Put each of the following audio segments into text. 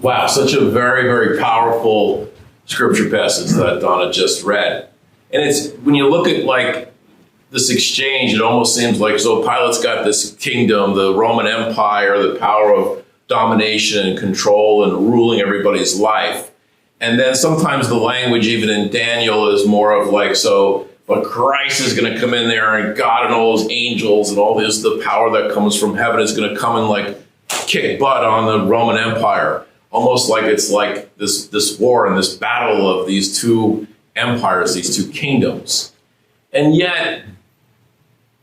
Wow, such a very, very powerful scripture passage that Donna just read. And it's, when you look at like this exchange, it almost seems like, so Pilate's got this kingdom, the Roman Empire, the power of domination and control and ruling everybody's life. And then sometimes the language, even in Daniel, is more of like, so, but Christ is going to come in there, and God and all his angels and all this, the power that comes from heaven is going to come and like kick butt on the Roman Empire. Almost like it's like this war and this battle of these two empires, these two kingdoms. And yet,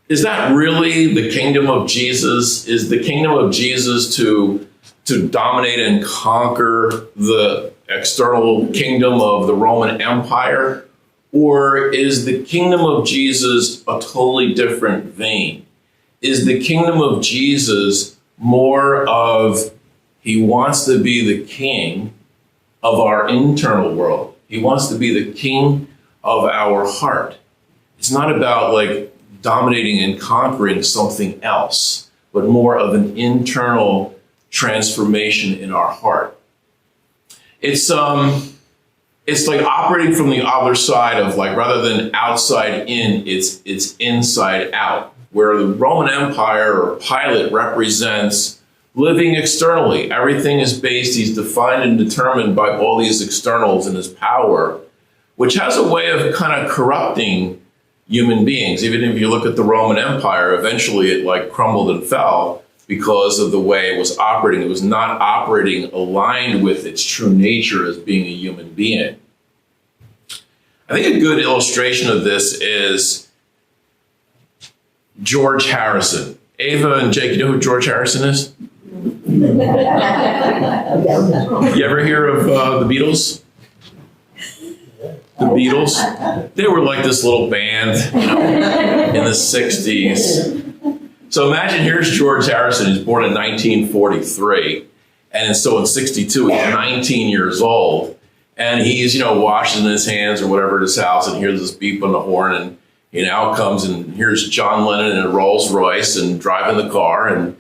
is that really the kingdom of Jesus? Is the kingdom of Jesus to dominate and conquer the external kingdom of the Roman Empire? Or is the kingdom of Jesus a totally different vein? Is the kingdom of Jesus more of, he wants to be the king of our internal world. He wants to be the king of our heart. It's not about like dominating and conquering something else, but more of an internal transformation in our heart. It's like operating from the other side of, like, rather than outside in, it's inside out, where the Roman Empire or Pilate represents living externally. Everything is based, he's defined and determined by all these externals and his power, which has a way of kind of corrupting human beings. Even if you look at the Roman Empire, eventually it like crumbled and fell because of the way it was operating. It was not operating aligned with its true nature as being a human being. I think a good illustration of this is George Harrison. Ava and Jake, you know who George Harrison is? You ever hear of the Beatles? The Beatles? They were like this little band, in the 60s. So imagine here's George Harrison. He's born in 1943. And so in 62, he's 19 years old. And he's, washing his hands or whatever at his house, and hears this beep on the horn, and out comes, and here's John Lennon in a Rolls Royce and driving the car, and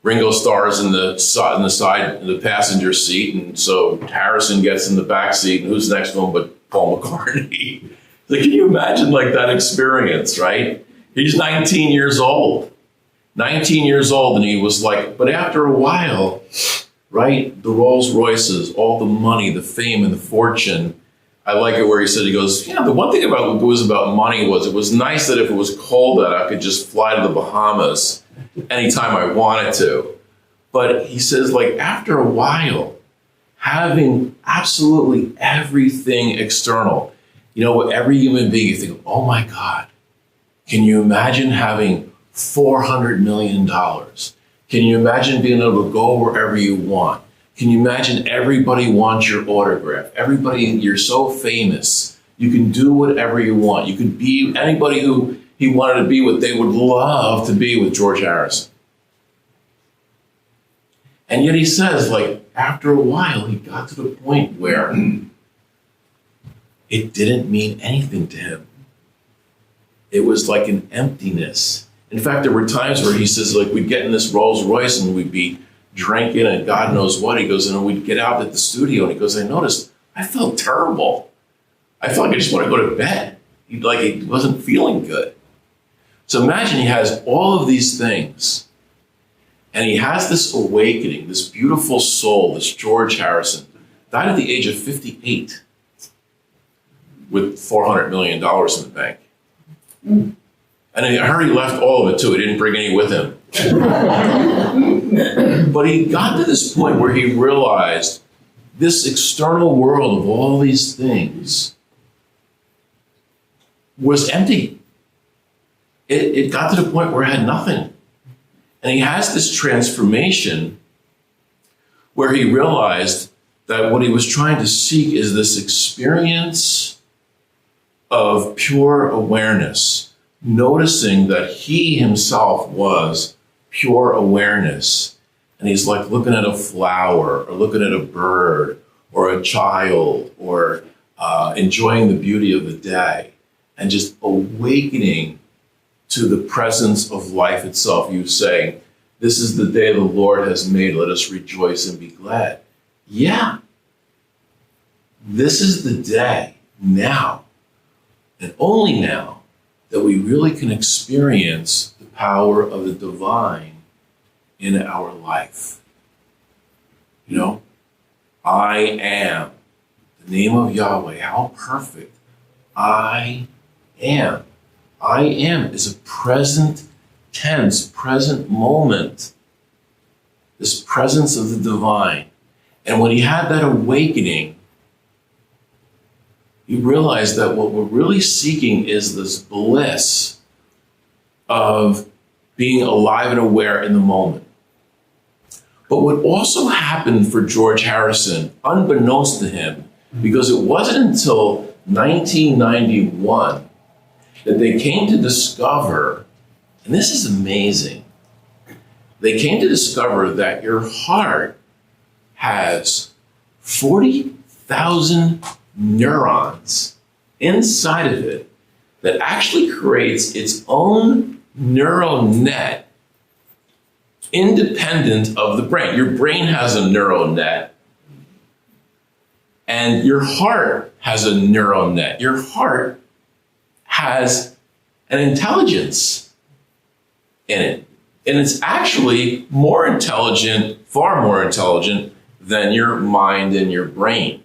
Ringo Starr's in the passenger seat, and so Harrison gets in the back seat, and who's next to him but Paul McCartney? Like, can you imagine like that experience, right? He's 19 years old. 19 years old, and he was like, but after a while, right, the Rolls Royces, all the money, the fame, and the fortune. I like it where he said, he goes, the one thing about money was, it was nice that if it was cold out, I could just fly to the Bahamas anytime I wanted to. But he says, like, after a while, having absolutely everything external, every human being, you think, oh my God, can you imagine having $400 million? Can you imagine being able to go wherever you want? Can you imagine everybody wants your autograph? Everybody, you're so famous. You can do whatever you want. You could be anybody who he wanted to be with. They would love to be with George Harrison. And yet he says, like, after a while, he got to the point where it didn't mean anything to him. It was like an emptiness. In fact, there were times where he says, like, we'd get in this Rolls Royce and we'd be drinking and God knows what. He goes, and we'd get out at the studio, and he goes, I noticed I felt terrible. I felt like I just want to go to bed. He wasn't feeling good. So imagine he has all of these things, and he has this awakening, this beautiful soul, this George Harrison, died at the age of 58 with $400 million in the bank. And I heard he left all of it too. He didn't bring any with him. But he got to this point where he realized this external world of all these things was empty. It got to the point where it had nothing. And he has this transformation where he realized that what he was trying to seek is this experience of pure awareness, noticing that he himself was pure awareness. And he's like looking at a flower or looking at a bird or a child or enjoying the beauty of the day and just awakening to the presence of life itself. You say, this is the day the Lord has made. Let us rejoice and be glad. yeah, this is the day now, and only now, that we really can experience the power of the divine in our life. You know, I am, the name of Yahweh, how perfect. I am. I am is a present tense, present moment. This presence of the divine. And when he had that awakening, he realized that what we're really seeking is this bliss of being alive and aware in the moment. But what also happened for George Harrison, unbeknownst to him, because it wasn't until 1991 that they came to discover, and this is amazing, they came to discover that your heart has 40,000 neurons inside of it that actually creates its own neural net independent of the brain. Your brain has a neural net, and your heart has a neural net. Your heart has an intelligence in it. And it's actually more intelligent, far more intelligent than your mind and your brain.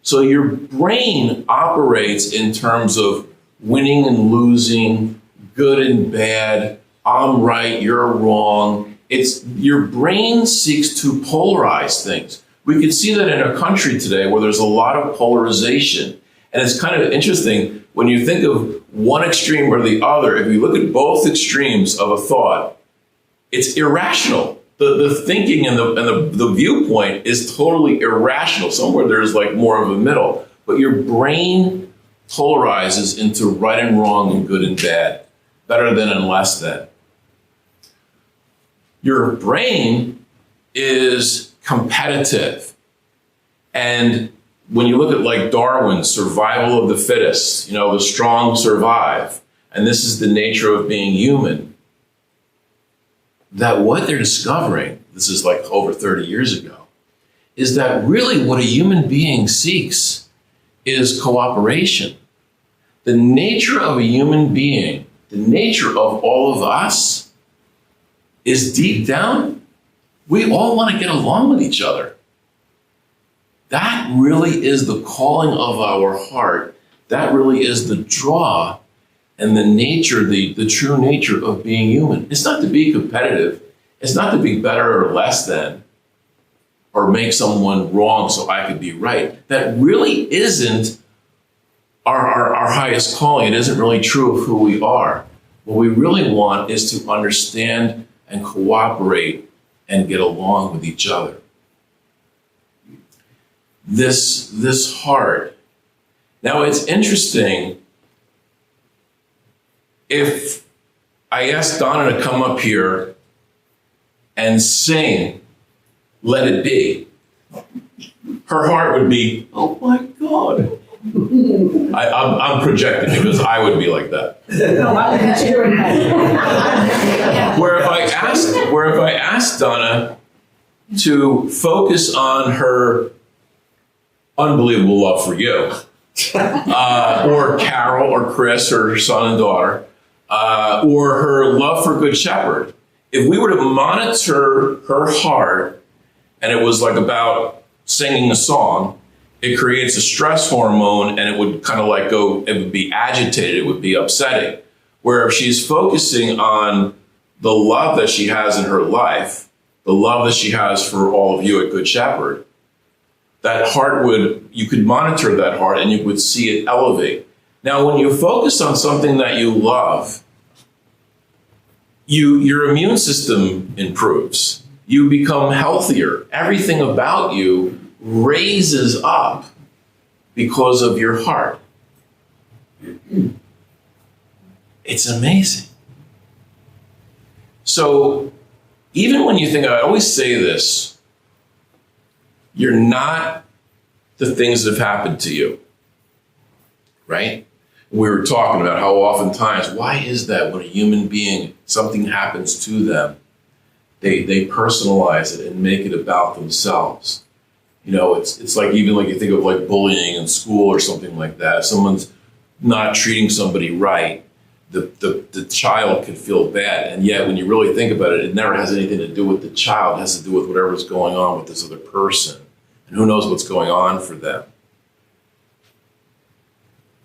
So your brain operates in terms of winning and losing, good and bad, I'm right, you're wrong. It's your brain seeks to polarize things. We can see that in a country today where there's a lot of polarization. And it's kind of interesting when you think of one extreme or the other, if you look at both extremes of a thought, it's irrational. The thinking and the viewpoint is totally irrational. Somewhere there's like more of a middle. But your brain polarizes into right and wrong and good and bad, better than and less than. Your brain is competitive. And when you look at like Darwin's survival of the fittest, you know, the strong survive, and this is the nature of being human, that what they're discovering, this is like over 30 years ago, is that really what a human being seeks is cooperation. The nature of a human being, the nature of all of us, is deep down, we all want to get along with each other. That really is the calling of our heart. That really is the draw and the nature, the true nature of being human. It's not to be competitive. It's not to be better or less than, or make someone wrong so I could be right. That really isn't our highest calling. It isn't really true of who we are. What we really want is to understand and cooperate and get along with each other. This heart. Now it's interesting, if I asked Donna to come up here and sing Let It Be, her heart would be, oh my God. I'm projecting because I would be like that. Where if I asked Donna to focus on her unbelievable love for you, or Carol or Chris or her son and daughter, or her love for Good Shepherd, if we were to monitor her heart and it was like about singing a song, it creates a stress hormone and it would kind of like go, it would be agitated, it would be upsetting. Where if she's focusing on the love that she has in her life, the love that she has for all of you at Good Shepherd, that heart you could monitor that heart and you would see it elevate. Now, when you focus on something that you love, your immune system improves. You become healthier. Everything about you raises up because of your heart. It's amazing. So even when you think, I always say this, you're not the things that have happened to you, right? We were talking about how oftentimes, why is that when a human being, something happens to them, they personalize it and make it about themselves. It's like, even like you think of like bullying in school or something like that. If someone's not treating somebody right, the child can feel bad. And yet when you really think about it, it never has anything to do with the child. It has to do with whatever's going on with this other person. And who knows what's going on for them.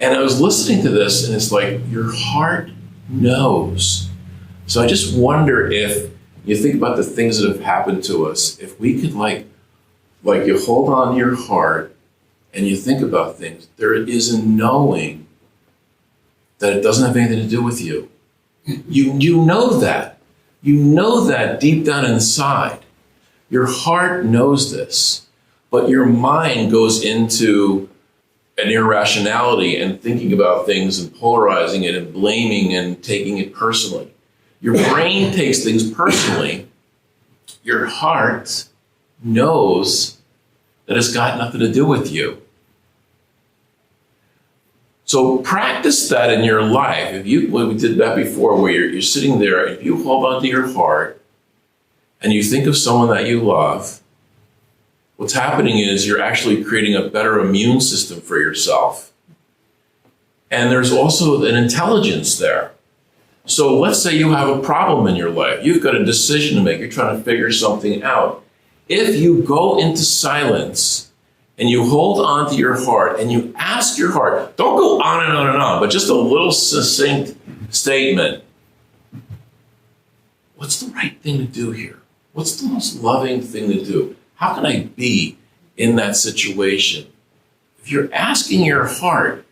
And I was listening to this, and it's like, your heart knows. So I just wonder, if you think about the things that have happened to us, if we could like you hold on to your heart and you think about things, there is a knowing that it doesn't have anything to do with you. You know that. You know that deep down inside. Your heart knows this, but your mind goes into an irrationality and thinking about things and polarizing it and blaming and taking it personally. Your brain takes things personally. Your heart knows that it's got nothing to do with you. So practice that in your life. When we did that before, where you're sitting there, if you hold on to your heart and you think of someone that you love, what's happening is you're actually creating a better immune system for yourself. And there's also an intelligence there. So let's say you have a problem in your life. You've got a decision to make. You're trying to figure something out. If you go into silence and you hold on to your heart and you ask your heart, don't go on and on and on, but just a little succinct statement. What's the right thing to do here? What's the most loving thing to do? How can I be in that situation? If you're asking your heart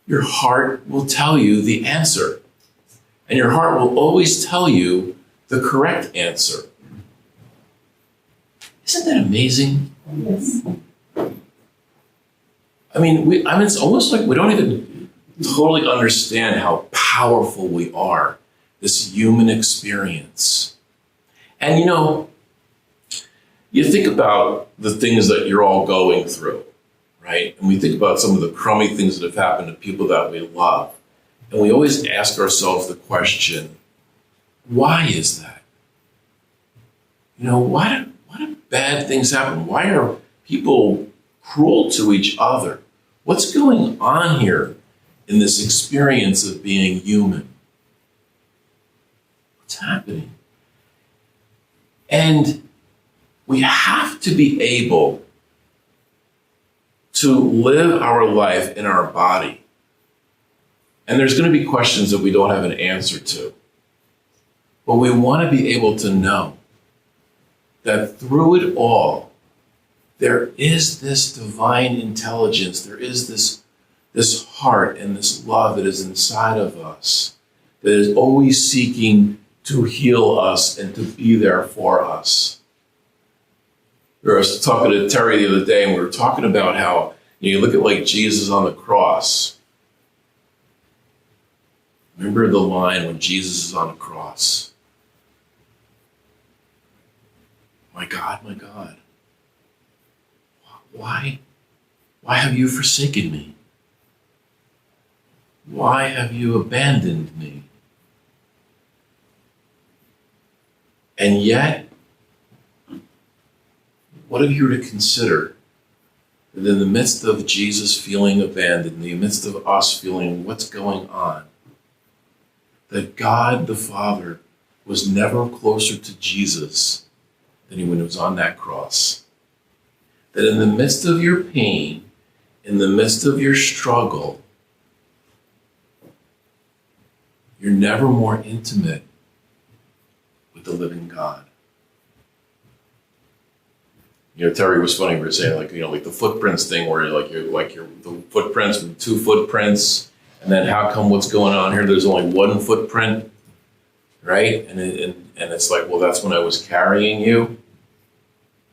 will tell you the answer. And your heart will always tell you the correct answer. Isn't that amazing? Yes. It's almost like we don't even totally understand how powerful we are, this human experience. And you think about the things that you're all going through, right? And we think about some of the crummy things that have happened to people that we love. And we always ask ourselves the question, why is that? Why do bad things happen? Why are people cruel to each other? What's going on here in this experience of being human? What's happening? And we have to be able to live our life in our body. And there's going to be questions that we don't have an answer to. But we want to be able to know that through it all, there is this divine intelligence, there is this heart and this love that is inside of us, that is always seeking to heal us and to be there for us. I was talking to Terry the other day, and we were talking about how you look at like Jesus on the cross. Remember the line when Jesus is on the cross? My God, why have you forsaken me? Why have you abandoned me? And yet, what if you were to consider that in the midst of Jesus feeling abandoned, in the midst of us feeling what's going on, that God the Father was never closer to Jesus than when he was on that cross. That in the midst of your pain, in the midst of your struggle, you're never more intimate with the living God. Terry was funny. We were saying like the footprints thing, where you're the footprints with 2 footprints, and then how come what's going on here? There's only 1 footprint, right? And it's like, well, that's when I was carrying you,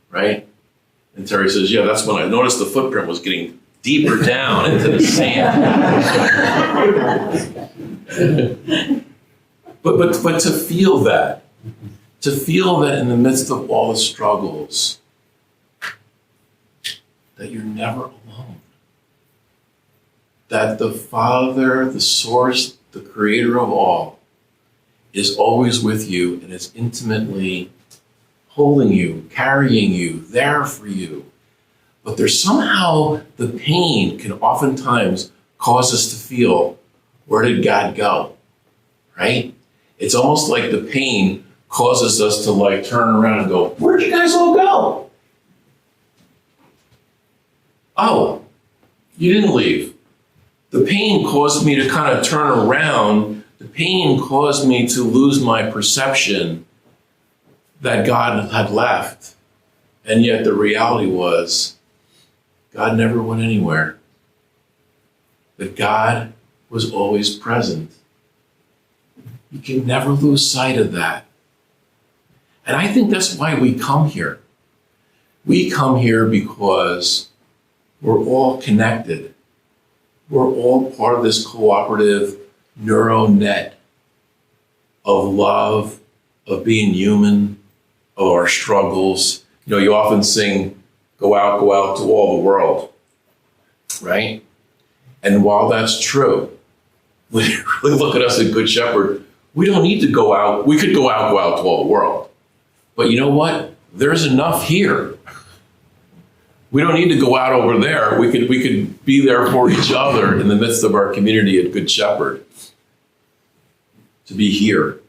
right? And Terry says, yeah, that's when I noticed the footprint was getting deeper down into the sand. but to feel that in the midst of all the struggles, that you're never alone. That the Father, the source, the creator of all, is always with you and is intimately holding you, carrying you, there for you. But there's somehow the pain can oftentimes cause us to feel, where did God go? Right? It's almost like the pain causes us to like turn around and go, where'd you guys all go? Oh, you didn't leave. The pain caused me to kind of turn around. The pain caused me to lose my perception that God had left. And yet the reality was, God never went anywhere. That God was always present. You can never lose sight of that. And I think that's why we come here. We come here because we're all connected. We're all part of this cooperative neuro net of love, of being human, of our struggles. You know, you often sing, go out to all the world, right? And while that's true, when you really look at us at Good Shepherd, we don't need to go out. We could go out to all the world. But you know what? There's enough here. We don't need to go out over there. We could be there for each other in the midst of our community at Good Shepherd. To be here.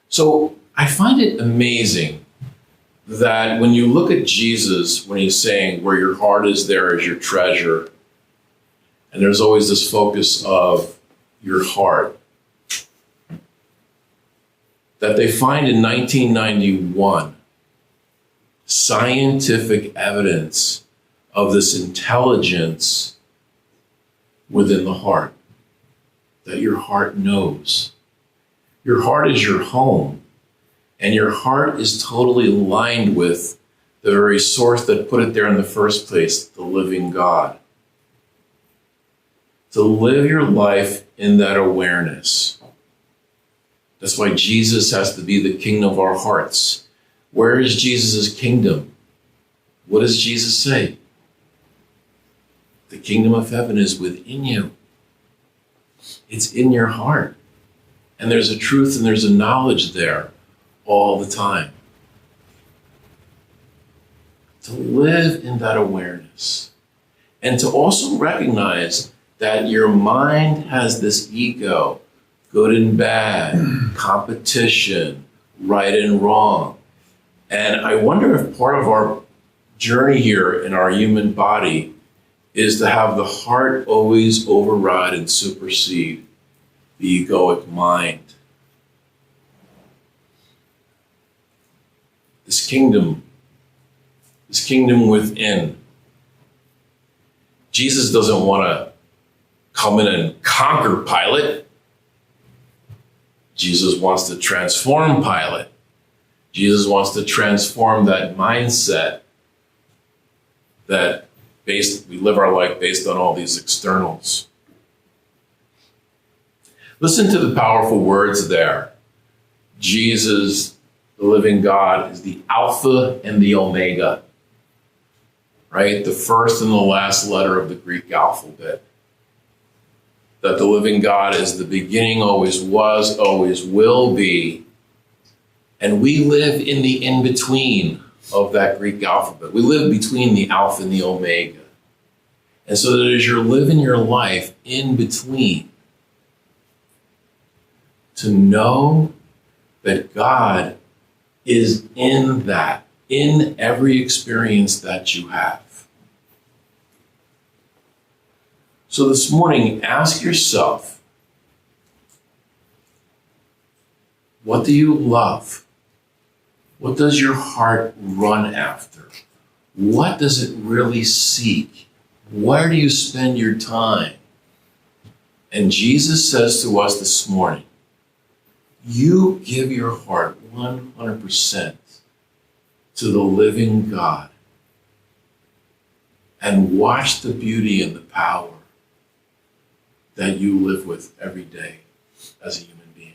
So I find it amazing that when you look at Jesus, when he's saying, where your heart is, there is your treasure. And there's always this focus of your heart. That they find in 1991 scientific evidence of this intelligence within the heart. That your heart knows. Your heart is your home. And your heart is totally aligned with the very source that put it there in the first place, the living God. To live your life in that awareness. That's why Jesus has to be the king of our hearts. Where is Jesus' kingdom? What does Jesus say? The kingdom of heaven is within you. It's in your heart. And there's a truth and there's a knowledge there all the time. To live in that awareness. And to also recognize that your mind has this ego, good and bad, competition, right and wrong. And I wonder if part of our journey here in our human body is to have the heart always override and supersede the egoic mind. This kingdom within. Jesus doesn't want to come in and conquer Pilate. Jesus wants to transform Pilate. Jesus wants to transform that mindset that we live our life based on all these externals. Listen to the powerful words there. Jesus, the living God, is the Alpha and the Omega, right? The first and the last letter of the Greek alphabet. That the living God is the beginning, always was, always will be. And we live in the in-between of that Greek alphabet. We live between the Alpha and the Omega. And so that as you're living your life in between, to know that God is in that, in every experience that you have. So this morning, ask yourself, what do you love? What does your heart run after? What does it really seek? Where do you spend your time? And Jesus says to us this morning, you give your heart 100% to the living God and watch the beauty and the power that you live with every day as a human being.